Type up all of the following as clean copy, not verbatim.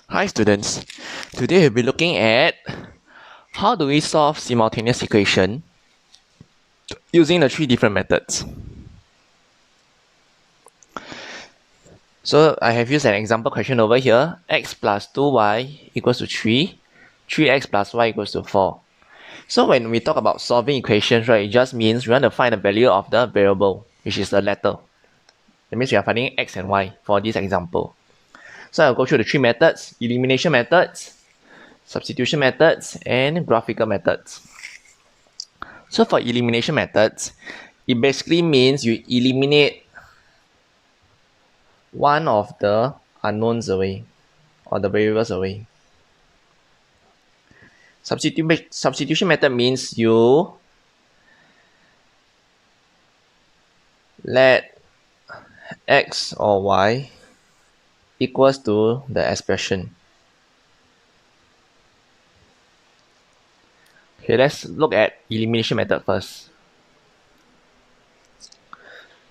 Hi students, today we'll be looking at how do we solve simultaneous equation using the three different methods. So I have used an example question over here, x plus 2y equals to 3, 3x plus y equals to 4. So when we talk about solving equations, right, it just means we want to find the value of the variable, which is the letter. That means we are finding x and y for this example. So I'll go through the three methods: elimination methods, substitution methods, and graphical methods. So for elimination methods, it basically means you eliminate one of the unknowns away or the variables away. Substitution method means you let x or y equals to the expression. Okay, let's look at elimination method first.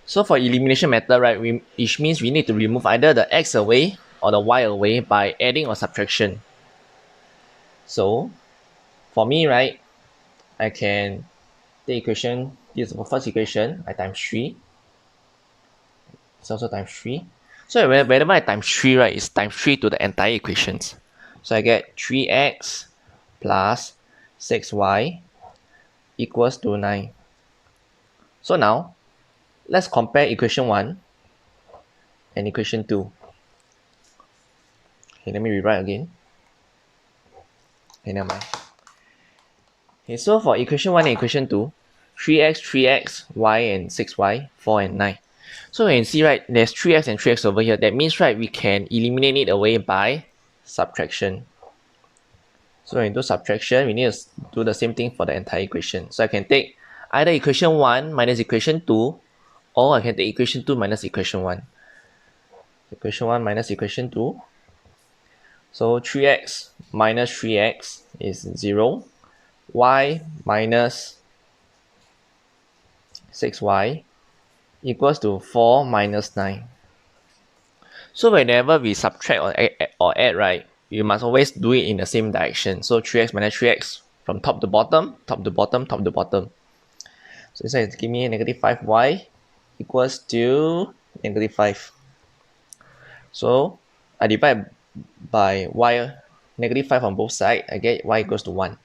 So for elimination method, right, which means we need to remove either the x away or the y away by adding or subtraction. So for me, right, I can take equation, this is the first equation, I times 3. It's also times 3. So whenever I times 3, right, it's times 3 to the entire equations. So I get 3x plus 6y equals to 9. So now, let's compare equation 1 and equation 2. Okay, let me rewrite again. Okay, never mind. Okay, so for equation 1 and equation 2, 3x, y and 6y, 4 and 9. So you can see, right, there's 3x and 3x over here. That means, right, we can eliminate it away by subtraction. So when we do subtraction, we need to do the same thing for the entire equation. So I can take either equation 1 minus equation 2, or I can take equation 2 minus equation 1. Equation 1 minus equation 2. So 3x minus 3x is 0. Y minus 6y equals to 4 minus 9. So whenever we subtract or add, right, you must always do it in the same direction. So 3x minus 3x from top to bottom, top to bottom, top to bottom. So this one is give me negative 5y equals to negative 5. So I divide by y, negative 5 on both sides, I get y equals to 1.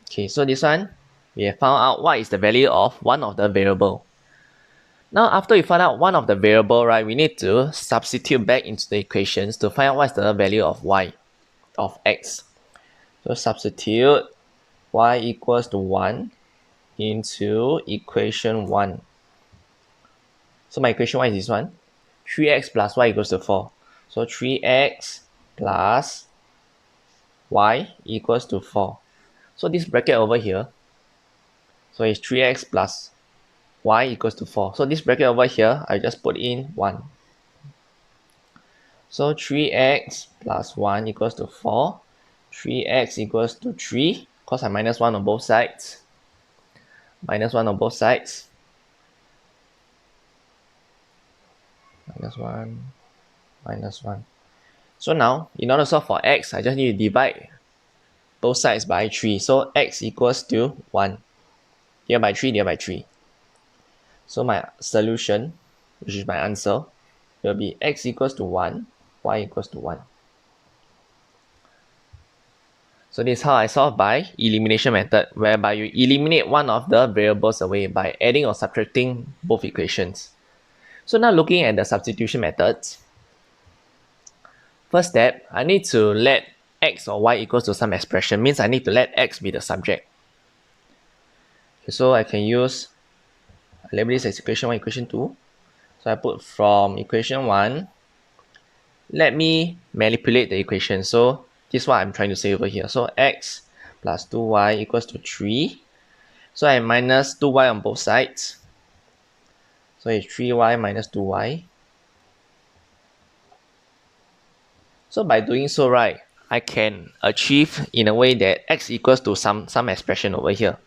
Okay, so this one, we have found out what is the value of one of the variable. Now, after we find out one of the variable, right, we need to substitute back into the equations to find out what's the value of y, of x. So substitute y equals to 1 into equation 1. So my equation 1 is this one. 3x plus y equals to 4. So 3x plus y equals to 4. So this bracket over here, so it's 3x plus y equals to 4. So this bracket over here, I just put in 1. So 3x plus 1 equals to 4. 3x equals to 3, because I minus 1 on both sides. Minus 1 on both sides. Minus 1, minus 1. So now, in order to solve for x, I just need to divide both sides by 3. So x equals to 1. Divided by 3, divided by 3. So my solution, which is my answer, will be x equals to 1, y equals to 1. So this is how I solve by elimination method, whereby you eliminate one of the variables away by adding or subtracting both equations. So now looking at the substitution methods. First step, I need to let x or y equals to some expression, means I need to let x be the subject. Okay, so I can use, label this as equation 1, equation 2. So I put from equation 1, let me manipulate the equation. So this is what I'm trying to say over here. So x plus 2y equals to 3. So I minus 2y on both sides. So it's 3y minus 2y. So by doing so, right, I can achieve in a way that x equals to some expression over here.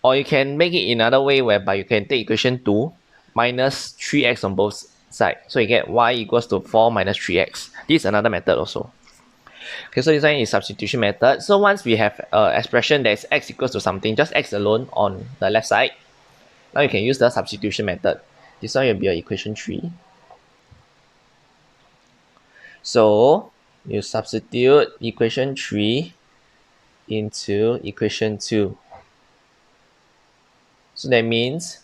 Or you can make it in another way whereby you can take equation 2 minus 3x on both side. So you get y equals to 4 minus 3x. This is another method also. Okay, so this one is substitution method. So once we have an expression that is x equals to something, just x alone on the left side, now you can use the substitution method. This one will be equation 3. So you substitute equation 3 into equation 2. So that means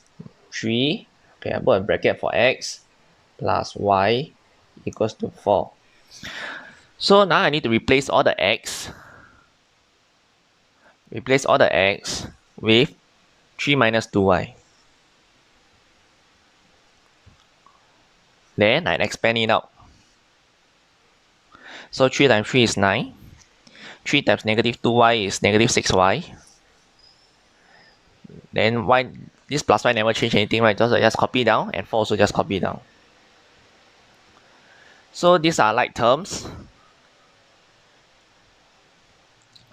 3, okay, I put a bracket for x, plus y equals to 4. So now I need to replace all the x. Replace all the x with 3 minus 2y. Then I expand it out. So 3 times 3 is 9. 3 times negative 2y is negative 6y. Then y, this plus y never change anything, right? Just copy down, and 4 also just copy down. So these are like terms.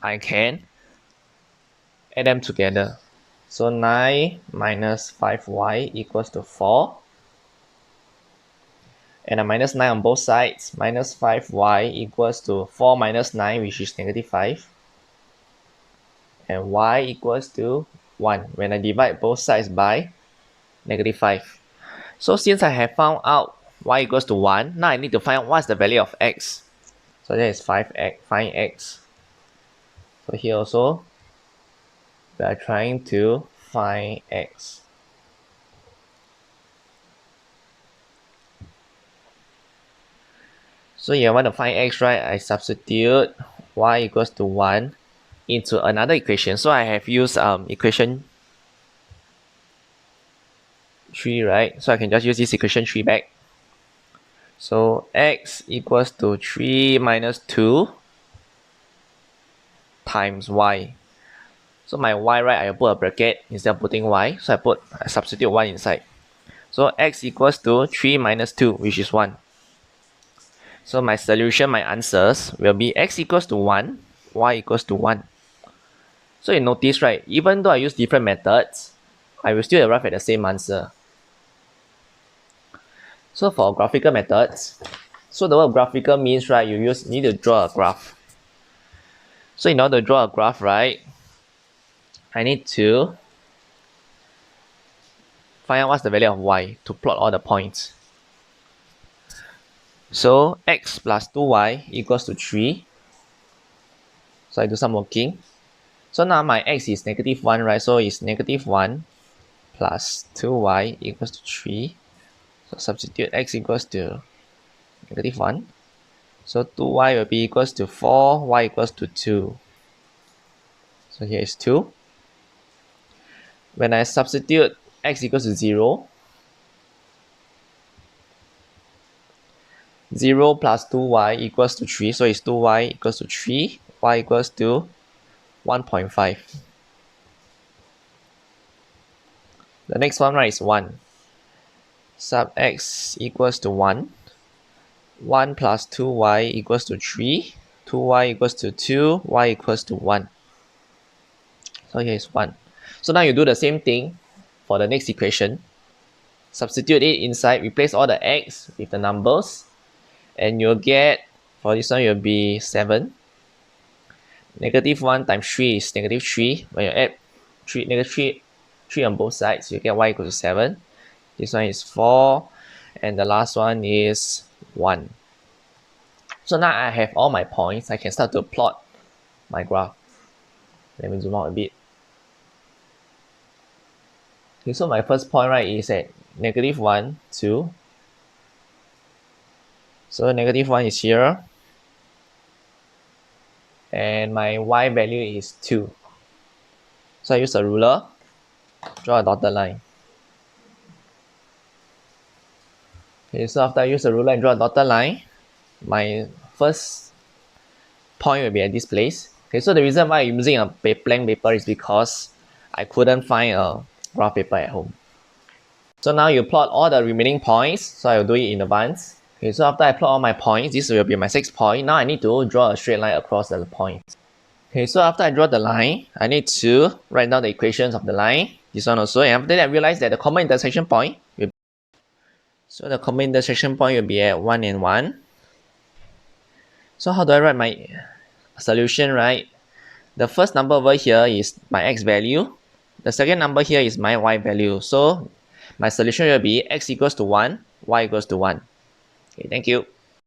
I can add them together. So 9 minus 5y equals to 4. And a minus 9 on both sides. Minus 5y equals to 4 minus 9, which is negative 5. And y equals to 1 when I divide both sides by negative 5. So since I have found out y equals to 1, now I need to find out what's the value of x. So that is 5x, find x. So here also, we are trying to find x. So you want to find x, right? I substitute y equals to 1 into another equation. So I have used equation 3, right? So I can just use this equation 3 back. So x equals to 3 minus 2 times y. So my y, right, I put a bracket instead of putting y. So I substitute 1 inside. So x equals to 3 minus 2, which is 1. So my solution, my answers will be x equals to 1, y equals to 1. So you notice, right, even though I use different methods, I will still arrive at the same answer. So for graphical methods, so the word graphical means, right, you need to draw a graph. So in order to draw a graph, right, I need to find out what's the value of y to plot all the points. So x plus 2y equals to 3. So I do some working. So now my x is negative 1, right? So it's negative 1 plus 2y equals to 3. So substitute x equals to negative 1. So 2y will be equals to 4, y equals to 2. So here is 2. When I substitute x equals to 0, 0 plus 2y equals to 3. So it's 2y equals to 3, y equals to 1.5. The next one, right, is 1. Sub x equals to 1. 1 plus 2y equals to 3. 2y equals to 2. Y equals to 1. So here is 1. So now you do the same thing for the next equation. Substitute it inside. Replace all the x with the numbers. And you'll get, for this one, you'll be 7. Negative 1 times 3 is negative 3. When you add negative 3 on both sides, you get y equals to 7. This one is 4. And the last one is 1. So now I have all my points. I can start to plot my graph. Let me zoom out a bit. Okay, so my first point, right, is at negative 1, 2. So negative 1 is here. And my y value is 2. So I use a ruler, draw a dotted line. Okay, so after I use a ruler and draw a dotted line, my first point will be at this place. Okay, so the reason why I'm using a blank paper is because I couldn't find a graph paper at home. So now you plot all the remaining points. So I will do it in advance. Okay, so after I plot all my points, this will be my 6th point. Now I need to draw a straight line across the point. Okay, so after I draw the line, I need to write down the equations of the line. This one also. And after that, I realize that the common intersection point will be So the common intersection point will be at 1 and 1. So how do I write my solution, right? The first number over here is my x value. The second number here is my y value. So my solution will be x equals to 1, y equals to 1. Okay, thank you.